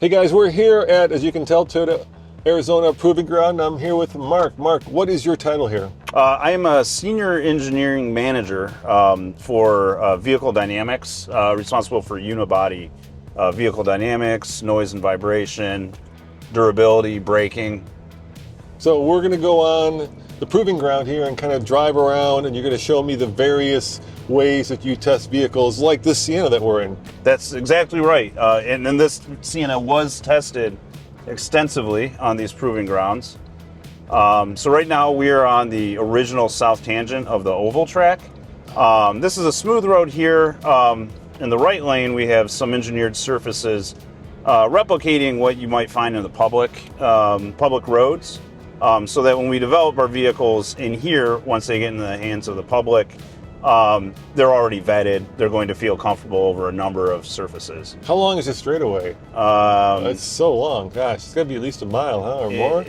Hey guys, we're here at, as you can tell, Toyota Arizona Proving Ground. I'm here with Mark. Mark, what is your title here? I am a senior engineering manager for vehicle dynamics, responsible for unibody vehicle dynamics, noise and vibration, durability, braking. So we're going to go on the Proving Ground here and kind of drive around, and you're going to show me the various ways that you test vehicles like this Sienna that we're in. That's exactly right. And then this Sienna was tested extensively on these proving grounds. So right now we are on the original south tangent of the oval track. This is a smooth road here. In the right lane we have some engineered surfaces replicating what you might find in the public roads, so that when we develop our vehicles in here, once they get in the hands of the public, they're already vetted. They're going to feel comfortable over a number of surfaces. How long is this straightaway? It's so long. Gosh, it's got to be at least a mile, huh, or more?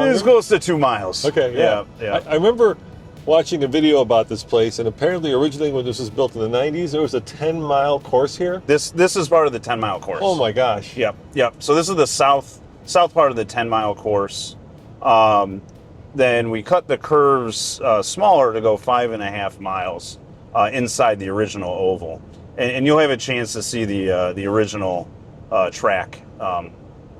It's close to 2 miles. Okay, yeah. I remember watching a video about this place, and apparently originally when this was built in the 90s, there was a 10-mile course here. This is part of the 10-mile course. Oh my gosh. Yep. So this is the south part of the 10-mile course. Then we cut the curves smaller to go 5.5 miles inside the original oval, and you'll have a chance to see the original track,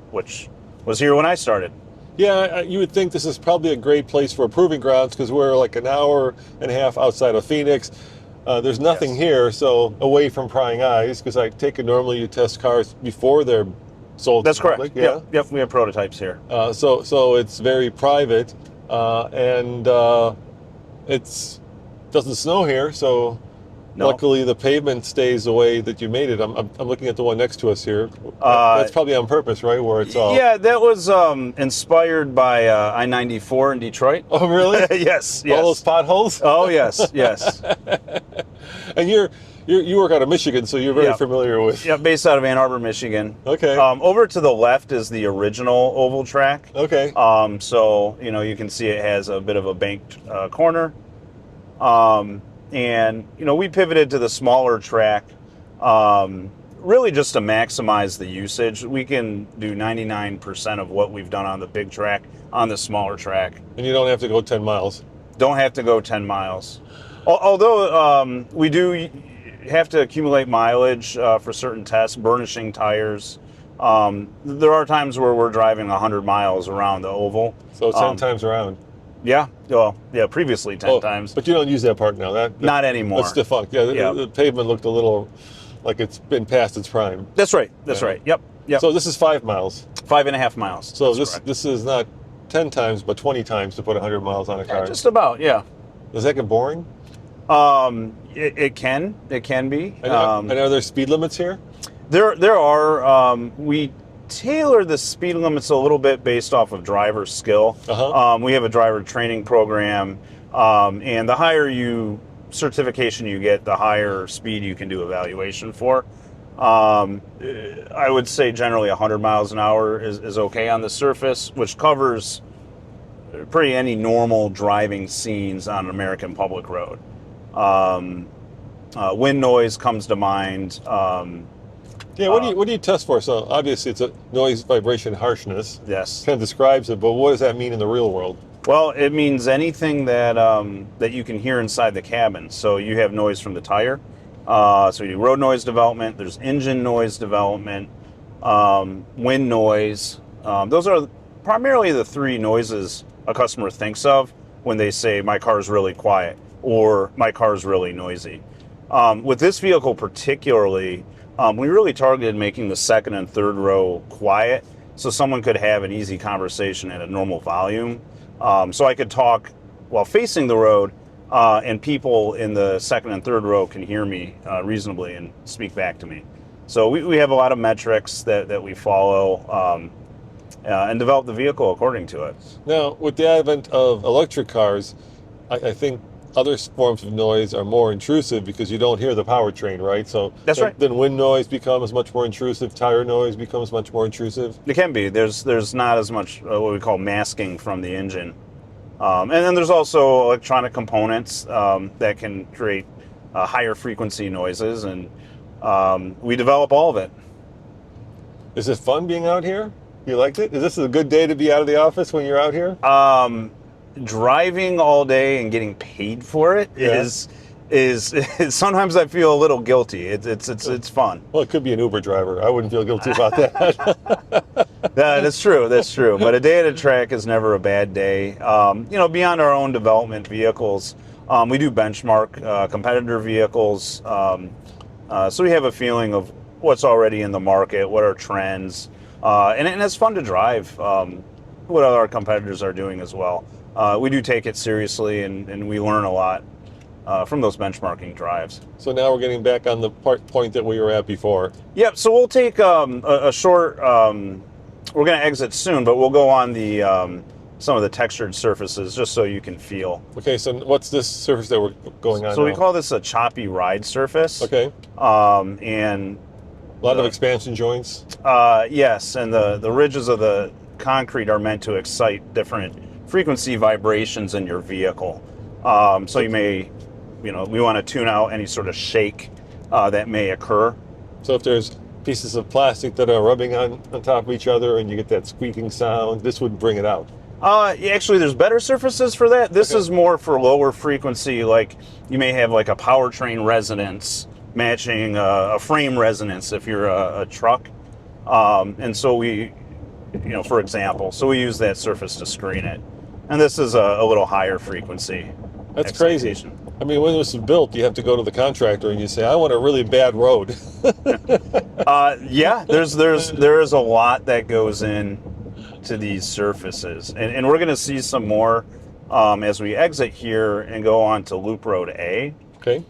which was here when I started. Yeah, you would think this is probably a great place for proving grounds because we're like an hour and a half outside of Phoenix. There's nothing here, so away from prying eyes, because I take it normally you test cars before they're sold. That's to the public. correct. Yeah? Yep, we have prototypes here. So it's very private, and it doesn't snow here, so No. luckily the pavement stays the way that you made it. I'm looking at the one next to us here. That's probably on purpose, right? Where it's all. Yeah, that was inspired by I-94 in Detroit. Oh, really? Yes. All those potholes? Oh, yes. And you work out of Michigan, so you're very familiar with. Yeah, based out of Ann Arbor, Michigan. Okay. Over to the left is the original oval track. Okay. So you can see it has a bit of a banked corner. And we pivoted to the smaller track, really just to maximize the usage. We can do 99% of what we've done on the big track on the smaller track. And you don't have to go 10 miles. Don't have to go 10 miles. Although we do have to accumulate mileage for certain tests, burnishing tires. There are times where we're driving 100 miles around the oval. So 10 times around. Yeah. Well, yeah, previously 10 times. But you don't use that part now. Not anymore. That's defunct. Yeah, the pavement looked a little like it's been past its prime. That's right. Right. Yep. So this is 5 miles. 5.5 miles. So this is not 10 times, but 20 times to put 100 miles on a car. Just about, yeah. Does that get boring? It can be. And are there speed limits here? There are. We tailor the speed limits a little bit based off of driver skill. We have a driver training program, and the higher certification you get, the higher speed you can do evaluation for. I would say generally 100 miles an hour is okay on the surface, which covers pretty any normal driving scenes on an American public road. Wind noise comes to mind. What do you test for? So obviously it's a noise, vibration, harshness. Yes. Kind of describes it, but what does that mean in the real world? Well, it means anything that you can hear inside the cabin. So you have noise from the tire. So you do road noise development. There's engine noise development, wind noise. Those are primarily the three noises a customer thinks of when they say my car's really quiet or my car's really noisy. With this vehicle particularly, we really targeted making the second and third row quiet so someone could have an easy conversation at a normal volume. So I could talk while facing the road, and people in the second and third row can hear me reasonably and speak back to me. So we have a lot of metrics that we follow and develop the vehicle according to it. Now, with the advent of electric cars, I think other forms of noise are more intrusive because you don't hear the powertrain, right? So that's right. Then wind noise becomes much more intrusive. Tire noise becomes much more intrusive. It can be. There's not as much what we call masking from the engine, and then there's also electronic components that can create higher frequency noises, and we develop all of it. Is it fun being out here? You liked it? Is this a good day to be out of the office when you're out here? Driving all day and getting paid for it is sometimes I feel a little guilty. It's fun. Well, it could be an Uber driver. I wouldn't feel guilty about that. That's true. That's true. But a day at a track is never a bad day. Beyond our own development vehicles, we do benchmark competitor vehicles. So we have a feeling of what's already in the market, what are trends, and it's fun to drive what our competitors are doing as well. We do take it seriously, and we learn a lot from those benchmarking drives. So now we're getting back on the point that we were at before. Yep. So we'll take a short. We're going to exit soon, but we'll go on the some of the textured surfaces just so you can feel. Okay. So what's this surface that we're going on? So we now? call this a choppy ride surface. Okay. And a lot of expansion joints. Yes, and the ridges of the concrete are meant to excite different frequency vibrations in your vehicle. So you may, we want to tune out any sort of shake that may occur. So if there's pieces of plastic that are rubbing on top of each other and you get that squeaking sound, this would bring it out. Actually, there's better surfaces for that. This is more for lower frequency, like you may have like a powertrain resonance matching a frame resonance if you're a truck. And so we, for example, so we use that surface to screen it. And this is a little higher frequency. That's crazy. I mean, when this was built, you have to go to the contractor and you say, I want a really bad road. Yeah, there is a lot that goes in to these surfaces. And we're going to see some more as we exit here and go on to Loop Road A. Okay.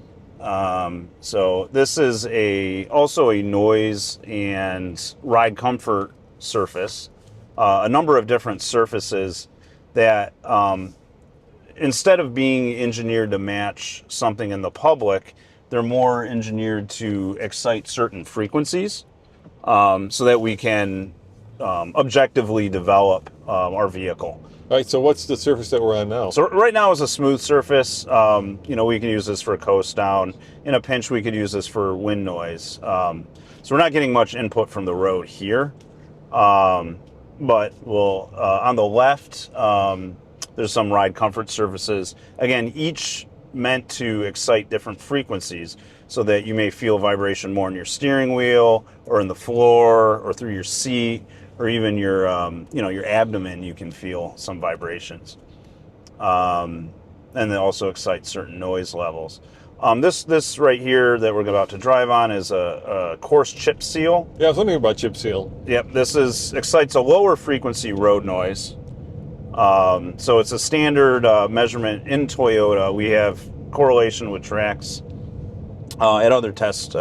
So this is also a noise and ride comfort surface. A number of different surfaces that instead of being engineered to match something in the public, they're more engineered to excite certain frequencies so that we can objectively develop our vehicle. All right, so what's the surface that we're on now? So right now is a smooth surface. We can use this for coast down. In a pinch, we could use this for wind noise. So we're not getting much input from the road here. But we'll on the left, there's some ride comfort surfaces. Again, each meant to excite different frequencies so that you may feel vibration more in your steering wheel or in the floor or through your seat or even your abdomen. You can feel some vibrations. And they also excite certain noise levels. This right here that we're about to drive on is a coarse chip seal. Yeah, I was wondering about chip seal. Yep, this excites a lower frequency road noise. So it's a standard measurement in Toyota. We have correlation with tracks at other test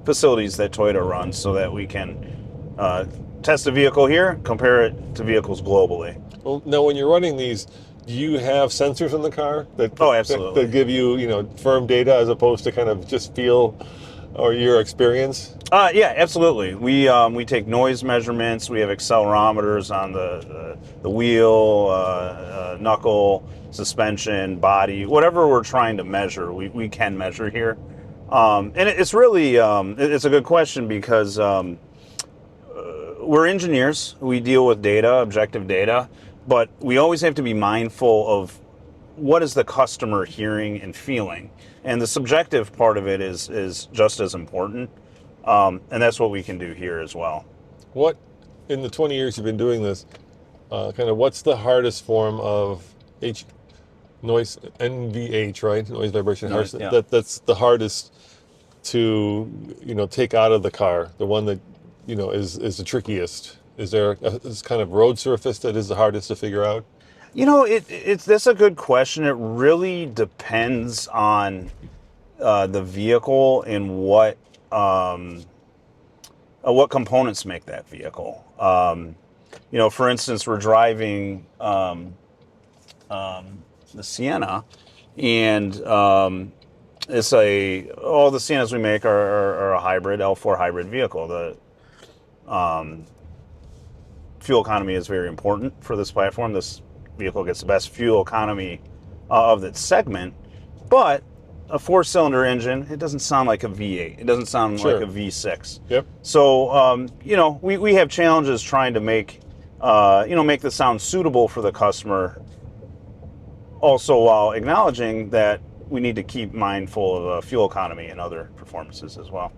facilities that Toyota runs so that we can test a vehicle here, compare it to vehicles globally. Well, now when you're running these, do you have sensors in the car absolutely. that give you, firm data as opposed to kind of just feel or your experience? Yeah, absolutely. We take noise measurements. We have accelerometers on the wheel, knuckle, suspension, body, whatever we're trying to measure, we can measure here. And it's really it's a good question because we're engineers. We deal with data, objective data, but we always have to be mindful of what is the customer hearing and feeling. And the subjective part of it is just as important. And that's what we can do here as well. What, in the 20 years you've been doing this, what's the hardest form of noise, NVH, right? Noise vibration. Yeah. That's the hardest to, take out of the car. The one that, is the trickiest. Is there this kind of road surface that is the hardest to figure out? That's a good question. It really depends on the vehicle and what components make that vehicle. For instance, we're driving the Sienna, and all the Siennas we make are a hybrid L4 hybrid vehicle. The fuel economy is very important for this platform. This vehicle gets the best fuel economy of its segment, but a 4-cylinder engine. It doesn't sound like a V8. It doesn't sound Sure. like a V6. Yep. So, we have challenges trying to make the sound suitable for the customer, also while acknowledging that we need to keep mindful of fuel economy and other performances as well.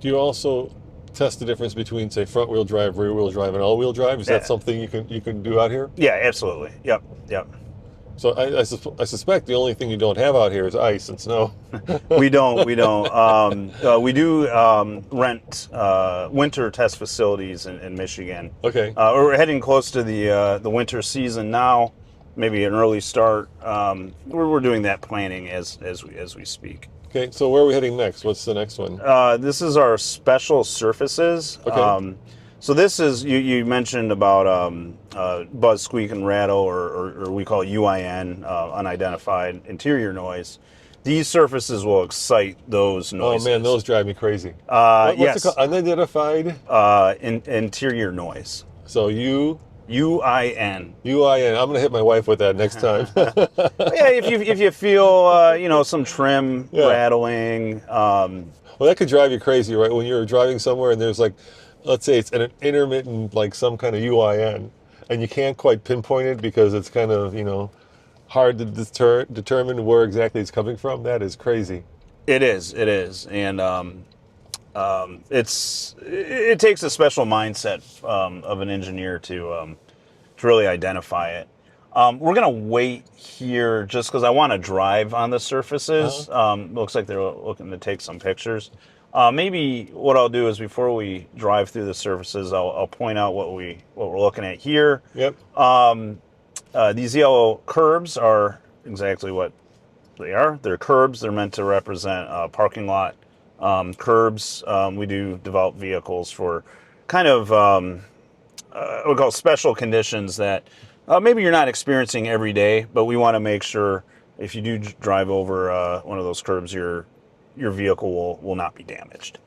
Do you also test the difference between, say, front-wheel drive, rear-wheel drive, and all-wheel drive? Is that something you can do out here? Yeah, absolutely. Yep. So I suspect the only thing you don't have out here is ice and snow. We don't. We do rent winter test facilities in Michigan. Okay. We're heading close to the winter season now. Maybe an early start. We're doing that planning as we speak. Okay. So where are we heading next? What's the next one? This is our special surfaces. Okay. So this is, you mentioned about buzz, squeak, and rattle, or we call it UIN, unidentified interior noise. These surfaces will excite those noises. Oh man, those drive me crazy. What's yes. it called? Unidentified? Interior noise. So UIN. UIN. I'm gonna hit my wife with that next time. Yeah, if you feel some trim rattling. Well, that could drive you crazy, right? When you're driving somewhere and there's like, let's say it's an intermittent, like some kind of UIN, and you can't quite pinpoint it because it's kind of, hard to determine where exactly it's coming from. That is crazy. It is, and it takes a special mindset of an engineer to really identify it. We're gonna wait here just because I want to drive on the surfaces. Looks like they're looking to take some pictures. Maybe what I'll do is before we drive through the surfaces, I'll point out what we're looking at here. Yep. These yellow curbs are exactly what they are. They're curbs. They're meant to represent parking lot curbs. We do develop vehicles for kind of what we call special conditions that maybe you're not experiencing every day, but we want to make sure if you do drive over one of those curbs, your vehicle will not be damaged.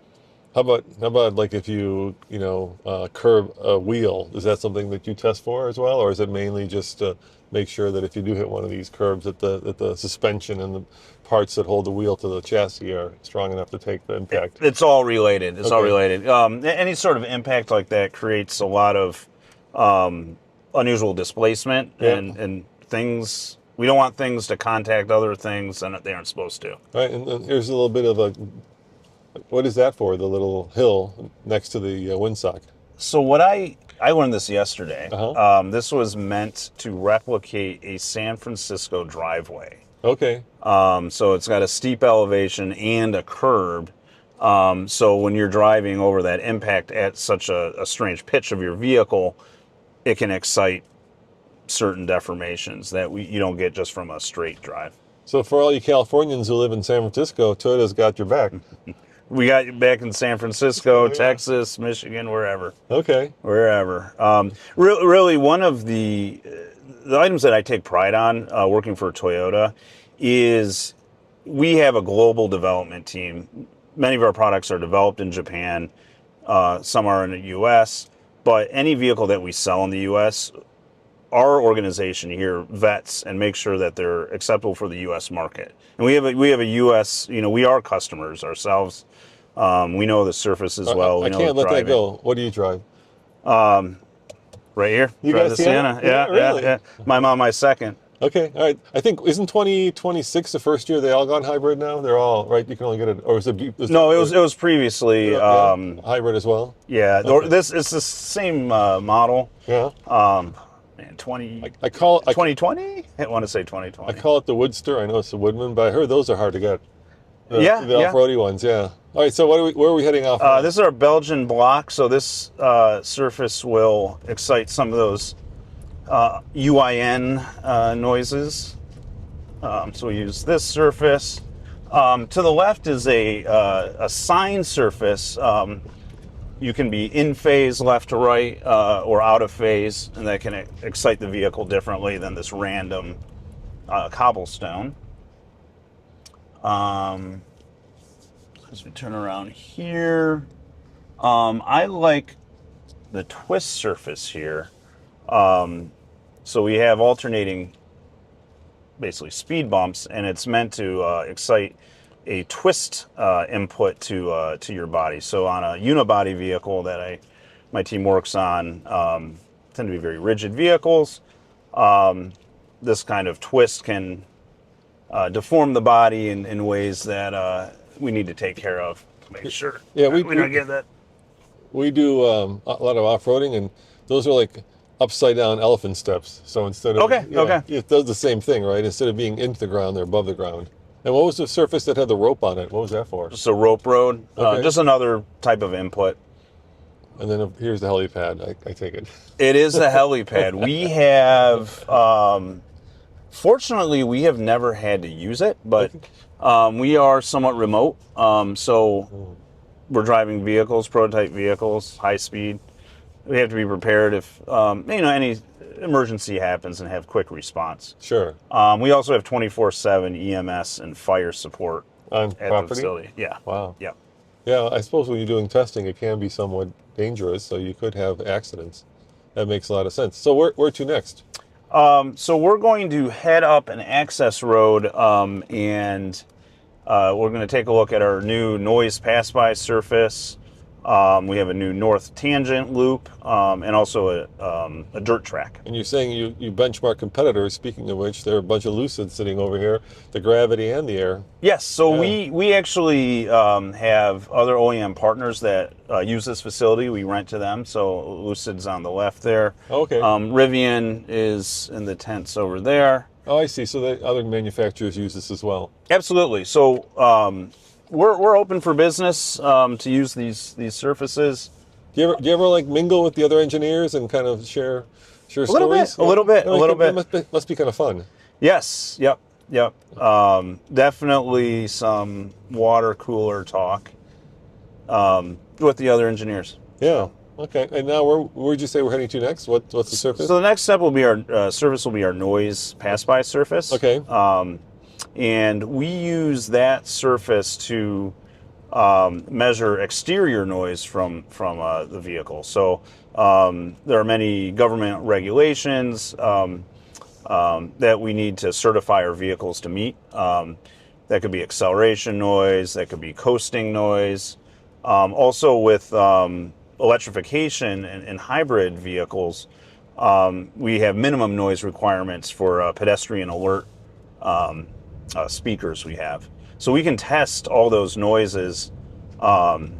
How about like if you curb a wheel? Is that something that you test for as well, or is it mainly just to make sure that if you do hit one of these curbs, that the suspension and the parts that hold the wheel to the chassis are strong enough to take the impact? It's all related. All related. Any sort of impact like that creates a lot of unusual displacement and things. We don't want things to contact other things and they aren't supposed to. Right, and here's a little bit of a. What is that for? The little hill next to the windsock. So what I learned this yesterday. Uh-huh. This was meant to replicate a San Francisco driveway. Okay. So it's got a steep elevation and a curb. So when you're driving over that impact at such a strange pitch of your vehicle, it can excite certain deformations that you don't get just from a straight drive. So for all you Californians who live in San Francisco, Toyota's got your back. We got you back in San Francisco, Texas, Michigan, wherever. Okay. Wherever. Really, one of the items that I take pride on working for Toyota is we have a global development team. Many of our products are developed in Japan. Some are in the U.S. But any vehicle that we sell in the U.S., our organization here vets and makes sure that they're acceptable for the U.S. market. And we have a U.S. We are customers ourselves. We know the surface as well. I can't let that go. What do you drive? Right here. You drive got the Sienna? Yeah, Really? yeah. My second. Okay, all right. I think isn't 2026 the first year they all gone hybrid now? They're all right. You can only get it, or is it? No, it was previously hybrid as well. Yeah, Okay. this it's the same model. Yeah. Man, 20. I call it 2020. I want to say 2020. I call it the Woodster. I know it's the Woodman, but I heard those are hard to get. The off-roady ones. Yeah. All right. So where are we heading off? This is our Belgian block. So this surface will excite some of those UIN noises. So we use this surface. To the left is a sign surface. You can be in phase left to right or out of phase, and that can excite the vehicle differently than this random cobblestone. As we turn around here, I like the twist surface here. So we have alternating basically speed bumps, and it's meant to excite a twist input to your body. So on a unibody vehicle that my team works on, tend to be very rigid vehicles. This kind of twist can deform the body in ways that we need to take care of to make sure we don't get that. We do a lot of off-roading, and those are like upside-down elephant steps. So instead of it does the same thing, right? Instead of being into the ground, they're above the ground. And what was the surface that had the rope on it? What was that for? Just a rope road, just another type of input. And then here's the helipad, I take it. It is a helipad. We have, fortunately, we have never had to use it, but we are somewhat remote. So we're driving vehicles, prototype vehicles, high speed. We have to be prepared if, any emergency happens and have quick response. Sure. We also have 24/7 EMS and fire support on at property? the facility. Yeah. Wow. Yeah. Yeah, I suppose when you're doing testing, it can be somewhat dangerous, so you could have accidents. That makes a lot of sense. So where to next? So we're going to head up an access road, and we're going to take a look at our new noise pass-by surface. We have a new north tangent loop, and also a dirt track. And you're saying you benchmark competitors. Speaking of which, there are a bunch of Lucids sitting over here, the Gravity and the Air. Yes, so we actually have other OEM partners that use this facility. We rent to them, so Lucid's on the left there. Okay. Rivian is in the tents over there. Oh, I see. So the other manufacturers use this as well. Absolutely. So we're open for business to use these surfaces. Do you ever like mingle with the other engineers and kind of share stories? A little bit. It must be kind of fun. Yes. Yep. Definitely some water cooler talk with the other engineers. Yeah. Okay. And now where'd you say we're heading to next? What's the surface? So the next step will be our surface will be our noise pass-by surface. Okay. And we use that surface to measure exterior noise from the vehicle. So there are many government regulations that we need to certify our vehicles to meet. That could be acceleration noise, that could be coasting noise. Also with electrification and hybrid vehicles, we have minimum noise requirements for pedestrian alert speakers we have. So we can test all those noises and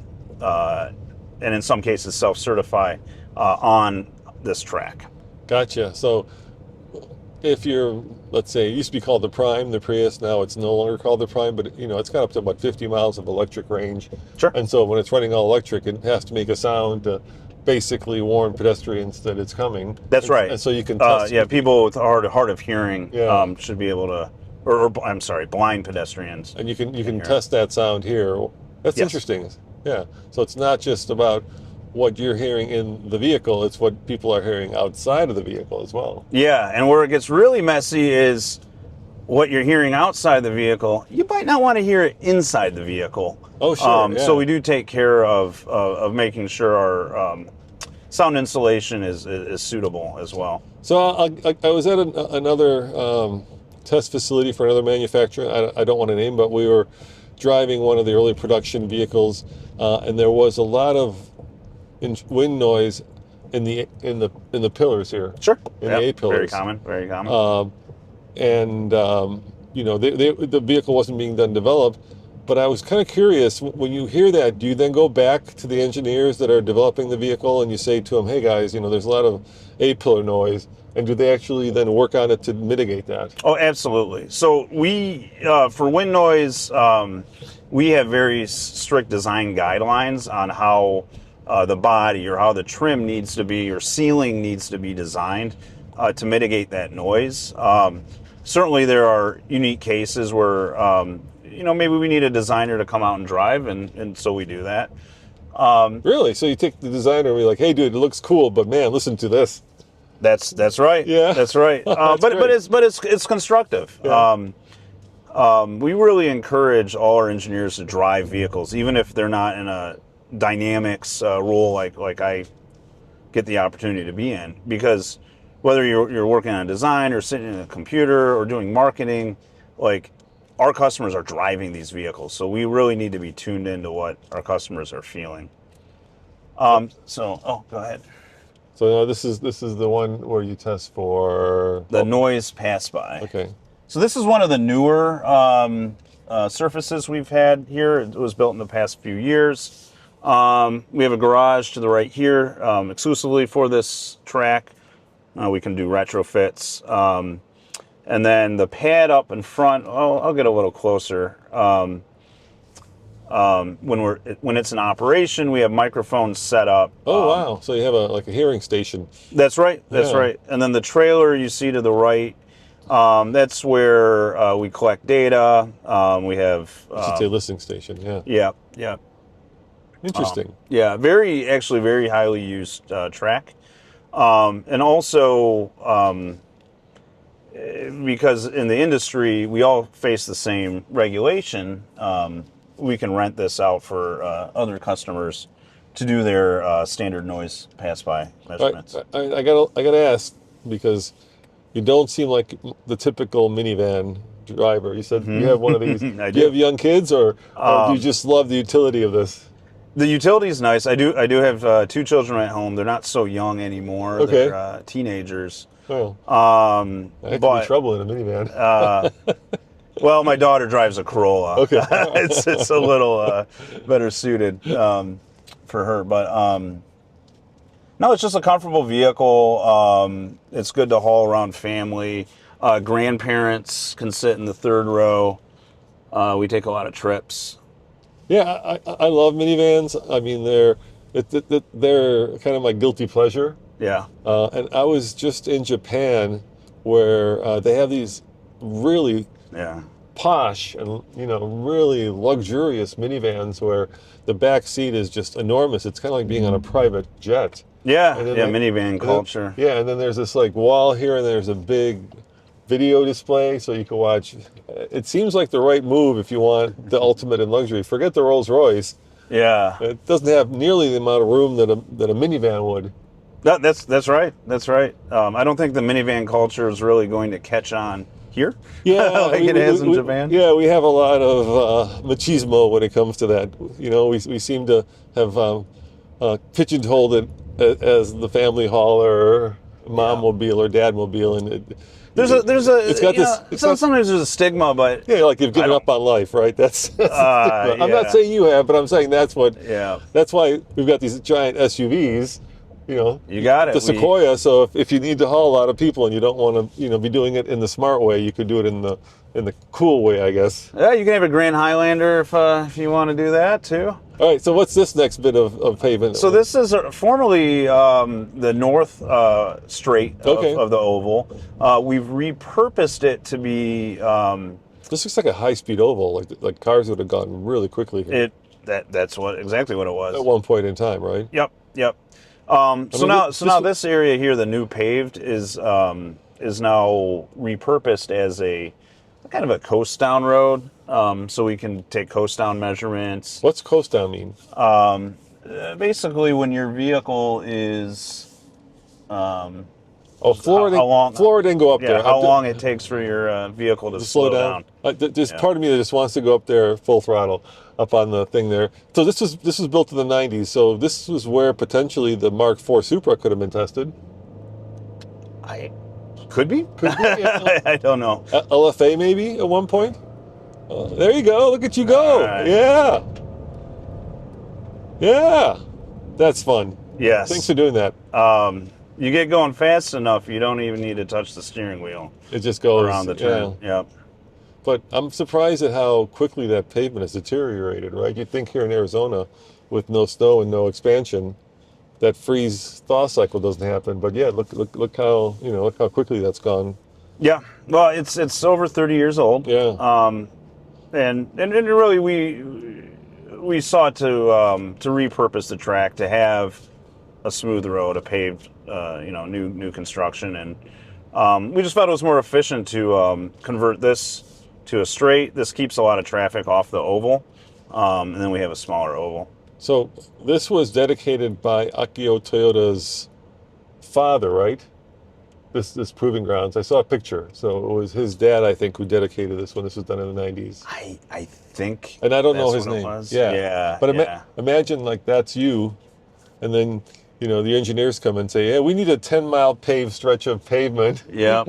in some cases self-certify on this track. Gotcha. So if you're, let's say, it used to be called the Prime, the Prius, now it's no longer called the Prime, but it's got up to about 50 miles of electric range. Sure. And so when it's running all electric, it has to make a sound to basically warn pedestrians that it's coming. That's right. And so you can test. People with hard of hearing should be able to, or I'm sorry, blind pedestrians. And you can test that sound here. That's interesting. Yeah. So it's not just about what you're hearing in the vehicle, it's what people are hearing outside of the vehicle as well. Yeah, and where it gets really messy is what you're hearing outside the vehicle, you might not want to hear it inside the vehicle. Oh, sure. So we do take care of making sure our sound insulation is suitable as well. So I was at another test facility for another manufacturer. I don't want to name, but we were driving one of the early production vehicles, and there was a lot of wind noise in the pillars here. Sure. In the A pillars. Very common. The vehicle wasn't being done developed, but I was kind of curious, when you hear that, do you then go back to the engineers that are developing the vehicle and you say to them, hey guys, there's a lot of A pillar noise, and do they actually then work on it to mitigate that? Oh, absolutely. So we, for wind noise, we have very strict design guidelines on how the body or how the trim needs to be or ceiling needs to be designed to mitigate that noise. Certainly there are unique cases where, maybe we need a designer to come out and drive, and so we do that. Really? So you take the designer and be like, hey dude, it looks cool, but man, listen to this. That's right. Yeah. That's right. But it's constructive. Yeah. We really encourage all our engineers to drive vehicles, even if they're not in a dynamics role like I get the opportunity to be in, because whether you're working on design or sitting in a computer or doing marketing, like our customers are driving these vehicles, so we really need to be tuned into what our customers are feeling. Go ahead. So now this is the one where you test for The noise pass by. Okay. So this is one of the newer surfaces we've had here. It was built in the past few years. We have a garage to the right here, exclusively for this track. We can do retrofits. And then the pad up in front, I'll get a little closer. When it's in operation, we have microphones set up. Oh, wow. So you have a hearing station. That's right. That's Yeah. right. And then the trailer you see to the right, that's where we collect data. We have... I should say listening station, yeah. Yeah, yeah. Interesting. Yeah, very highly used track. And also, because in the industry, we all face the same regulation, we can rent this out for other customers to do their standard noise pass-by measurements. I gotta ask, because you don't seem like the typical minivan driver. You said you have one of these. Do you have young kids, or do you just love the utility of this? The utility is nice. I do have 2 children at home. They're not so young anymore. Okay. They're teenagers. Well, that could be trouble in a minivan. Well, my daughter drives a Corolla. Okay. it's a little better suited for her. But no, it's just a comfortable vehicle. It's good to haul around family. Grandparents can sit in the third row. We take a lot of trips. Yeah, I love minivans. I mean, they're kind of my guilty pleasure. Yeah. And I was just in Japan, where they have these really posh and really luxurious minivans where the back seat is just enormous. It's kind of like being on a private jet. Yeah, minivan culture. And then there's this wall here, and there's a big video display, so you can watch. It seems like the right move if you want the ultimate in luxury. Forget the Rolls Royce. Yeah, it doesn't have nearly the amount of room that a minivan would. That's right. That's right. I don't think the minivan culture is really going to catch on here. Yeah, like it has in Japan. Yeah, we have a lot of machismo when it comes to that. We seem to have pigeonholed it as the family hauler, mom-mobile or dad-mobile, and sometimes there's a stigma, but like you've given up on life, right? That's I'm not saying you have, but I'm saying that's what. Yeah. That's why we've got these giant SUVs. You got it. The Sequoia. So if you need to haul a lot of people and you don't want to, be doing it in the smart way, you could do it in the cool way, I guess. Yeah, you can have a Grand Highlander if you want to do that too. All right. So what's this next bit of pavement? So this is formerly the north straight of the oval. We've repurposed it to be. This looks like a high-speed oval. Like cars would have gone really quickly here. That's exactly what it was at one point in time, right? Yep. Now this area here, the new paved, is now repurposed as a kind of a coast down road, so we can take coast down measurements. What's coast down mean? Basically, when your vehicle is Florida didn't go up there. How long it takes for your vehicle to slow down. There's part of me that just wants to go up there full throttle up on the thing there. So this was built in the 90s. So this was where potentially the Mark IV Supra could have been tested. Could be. Yeah. I don't know. LFA maybe at one point. There you go. Look at you go. Right. Yeah. That's fun. Yes. Thanks for doing that. You get going fast enough, you don't even need to touch the steering wheel. It just goes around the turn. Yeah. But I'm surprised at how quickly that pavement has deteriorated, right? You'd think here in Arizona, with no snow and no expansion, that freeze-thaw cycle doesn't happen. But yeah, look how quickly that's gone. Yeah. Well, it's over 30 years old. Yeah. And really we sought to repurpose the track to have a smooth road, a paved, new construction, and we just thought it was more efficient to convert this to a straight. This keeps a lot of traffic off the oval, and then we have a smaller oval. So this was dedicated by Akio Toyoda's father, right? this proving grounds. I saw a picture. So it was his dad, I think, who dedicated this one. This was done in the 90s. I think. And I don't know that's his what it name. was. Yeah. Yeah. But yeah. imagine like that's you, and then the engineers come and say, "Yeah, we need a 10-mile paved stretch of pavement." Yeah.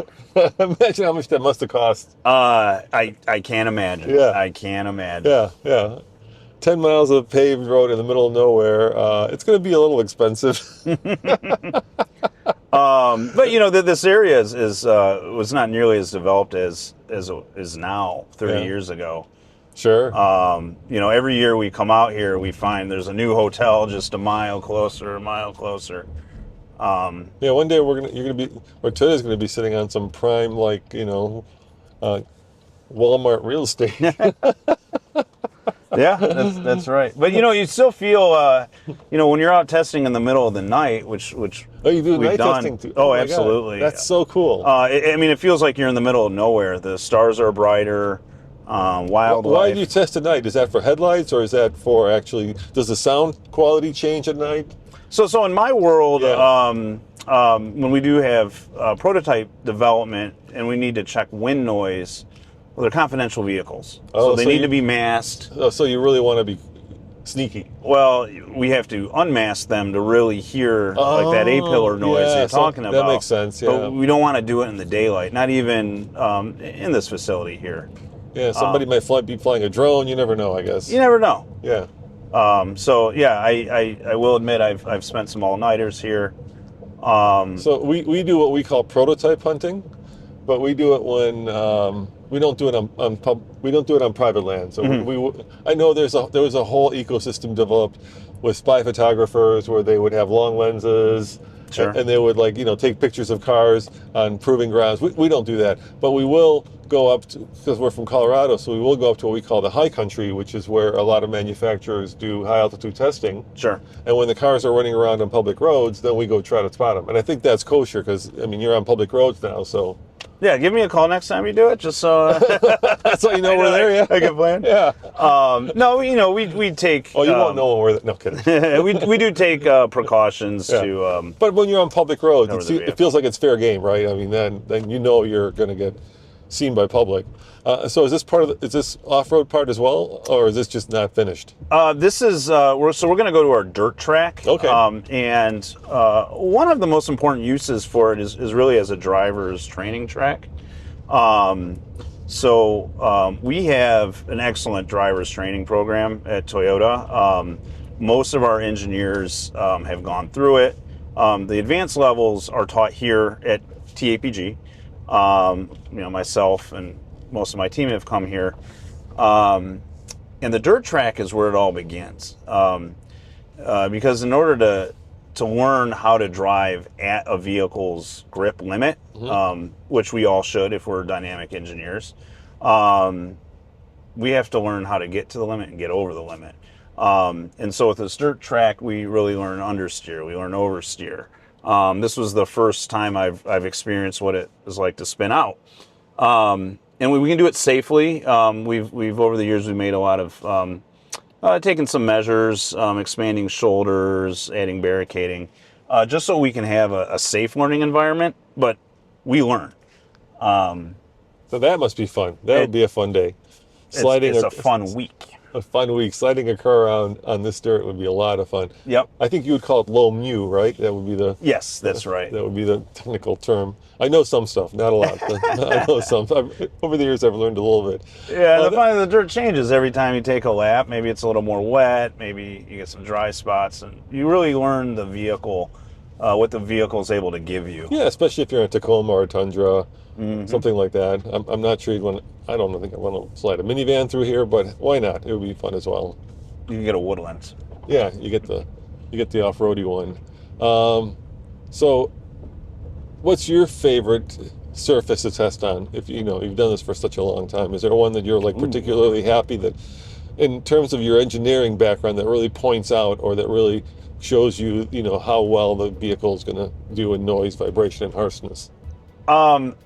Imagine how much that must have cost. I can't imagine. Yeah. I can't imagine. Yeah, yeah. 10 miles of paved road in the middle of nowhere. It's going to be a little expensive. But this area was not nearly as developed as is now 30 years ago. Sure. Every year we come out here, we find there's a new hotel just a mile closer. Yeah, one day Toyota's gonna be sitting on some prime Walmart real estate. Yeah, that's right. But you still feel when you're out testing in the middle of the night, which Oh, you do we've night done. testing too? Oh, my God. absolutely. That's so cool. It feels like you're in the middle of nowhere. The stars are brighter. Wildlife. Why do you test at night? Is that for headlights, or is that for actually? Does the sound quality change at night? So in my world, Yeah. when we do have prototype development and we need to check wind noise, well, they're confidential vehicles, so they need to be masked. Oh, so you really want to be sneaky? Well, we have to unmask them to really hear like that A-pillar noise you're talking about. That makes sense. Yeah. But we don't want to do it in the daylight, not even in this facility here. Yeah. Somebody might be flying a drone. You never know. I guess. You never know. Yeah. I will admit I've spent some all-nighters here. So we do what we call prototype hunting, but we do it when we don't do it on private land. So I know there was a whole ecosystem developed with spy photographers where they would have long lenses. Sure. And they would take pictures of cars on proving grounds. We don't do that, but we will go up to, because we're from Colorado, so we will go up to what we call the high country, which is where a lot of manufacturers do high altitude testing. Sure. And when the cars are running around on public roads, then we go try to spot them. And I think that's kosher because you're on public roads now, so. Yeah, give me a call next time you do it, just so. That's how you know we're there. Yeah. I can plan. Yeah. No, we take. Oh, you won't know when we're there. No kidding. we do take precautions to. But when you're on public roads, it feels like it's fair game, right? Then you're going to get seen by public. So is this off-road part as well, or is this just not finished? This is we're going to go to our dirt track. Okay. And one of the most important uses for it is really as a driver's training track. We have an excellent driver's training program at Toyota. Most of our engineers have gone through it. The advanced levels are taught here at TAPG. Myself and most of my team have come here. And the dirt track is where it all begins. Because in order to learn how to drive at a vehicle's grip limit, which we all should if we're dynamic engineers, we have to learn how to get to the limit and get over the limit. And so with this dirt track, we really learn understeer, we learn oversteer. This was the first time I've experienced what it is like to spin out. And we can do it safely. We've over the years, we've made a lot of, taken some measures, expanding shoulders, adding barricading, just so we can have a safe learning environment, but we learn. So that must be fun. That would be a fun day. It's a fun week. A fun week. Sliding a car around on this dirt would be a lot of fun. Yep. I think you would call it low mu, right? That would be the... Yes, that's right. That would be the technical term. I know some stuff, not a lot, but I know some. Over the years, I've learned a little bit. Yeah, the dirt changes every time you take a lap. Maybe it's a little more wet. Maybe you get some dry spots. And you really learn the vehicle, what the vehicle is able to give you. Yeah, especially if you're in a Tacoma or a Tundra, something like that. I'm not sure I don't think I want to slide a minivan through here, but why not? It would be fun as well. You can get a Woodland. Yeah, you get the off-roady one. So, what's your favorite surface to test on? If you've done this for such a long time, is there one that you're particularly happy that, in terms of your engineering background, that really points out or that really shows you, how well the vehicle is going to do in noise, vibration, and harshness? I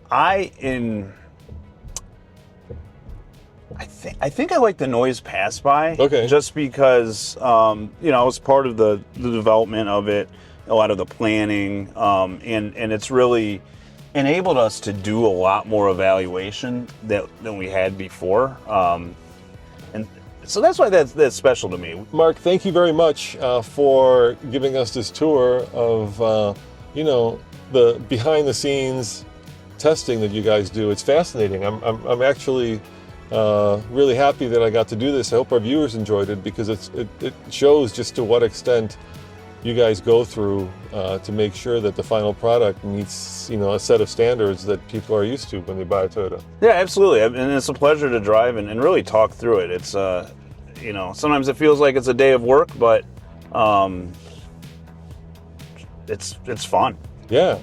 think I like the noise pass by. Okay. Just because I was part of the development of it, a lot of the planning, and it's really enabled us to do a lot more evaluation than we had before. And so that's why that's special to me. Mark, thank you very much for giving us this tour of, the behind the scenes testing that you guys do. It's fascinating. I'm actually really happy that I got to do this. I hope our viewers enjoyed it, because it shows just to what extent you guys go through to make sure that the final product meets, a set of standards that people are used to when they buy a Toyota. Yeah, absolutely. And it's a pleasure to drive and really talk through it. It's, sometimes it feels like it's a day of work, but it's fun. Yeah.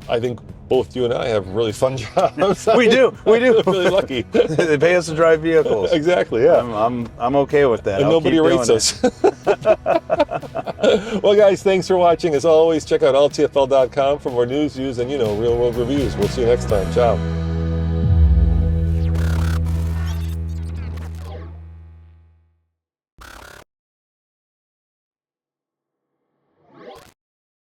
I think both you and I have really fun jobs. We do. We're really lucky. They pay us to drive vehicles. Exactly. Yeah. I'm okay with that. And nobody rates us. Well, guys, thanks for watching. As always, check out alltfl.com for more news, views, and real world reviews. We'll see you next time. Ciao.